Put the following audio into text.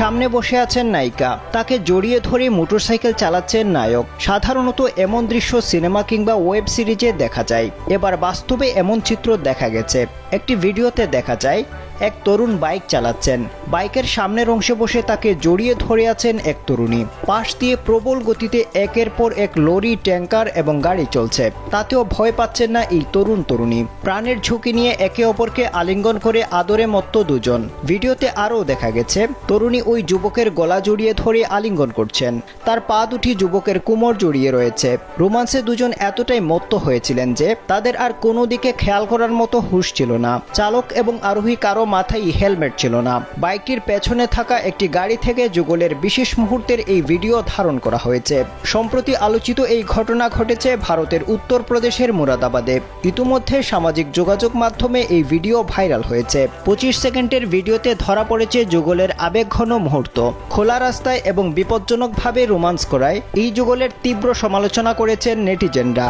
সামনে বসে আছেন নায়িকা, তাকে জড়িয়ে ধরে মোটরসাইকেল চালাচ্ছেন নায়ক। সাধারণত এমন দৃশ্য সিনেমা কিংবা ওয়েব সিরিজে দেখা যায়। এবার বাস্তবে এমন চিত্র দেখা গেছে। একটি ভিডিওতে দেখা যায় এক তরুণ বাইক চালাচ্ছেন। বাইকের সামনের অংশে বসে তাকে জড়িয়ে ধরে আছেন এক তরুণী। পাশ দিয়ে প্রবল গতিতে একের পর এক লরি, ট্যাঙ্কার এবং গাড়ি চলছে। তাতেও ভয় পাচ্ছেন না এই তরুণী। প্রাণের ঝুঁকি নিয়ে একে অপরকে আলিঙ্গন করে আদরে মত্ত দুজন। ভিডিওতে আরও দেখা গেছে তরুণী ওই যুবকের গলা জড়িয়ে ধরে আলিঙ্গন করছেন। তার পা দুটি যুবকের কোমর জড়িয়ে রয়েছে। রোমান্সে দুজন এতটাই মত্ত হয়েছিলেন যে তাদের আর কোনো দিকে খেয়াল করার মতো হুঁশ ছিল না। চালক এবং আরোহী কারো মাথায় হেলমেট ছিল না। বাইকটির পেছনে থাকা একটি গাড়ি থেকে যুগলের বিশেষ মুহূর্তের এই ভিডিও ধারণ করা হয়েছে। সম্প্রতি আলোচিত এই ঘটনা ঘটেছে ভারতের উত্তরপ্রদেশের মুরাদাবাদে। ইতিমধ্যে সামাজিক যোগাযোগ মাধ্যমে এই ভিডিও ভাইরাল হয়েছে। 25 সেকেন্ডের ভিডিওতে ধরা পড়েছে যুগলের আবেগঘন মুহূর্ত। খোলা রাস্তায় এবং বিপজ্জনকভাবে রোমান্স করায় এই যুগলের তীব্র সমালোচনা করেছেন নেটিজেনরা।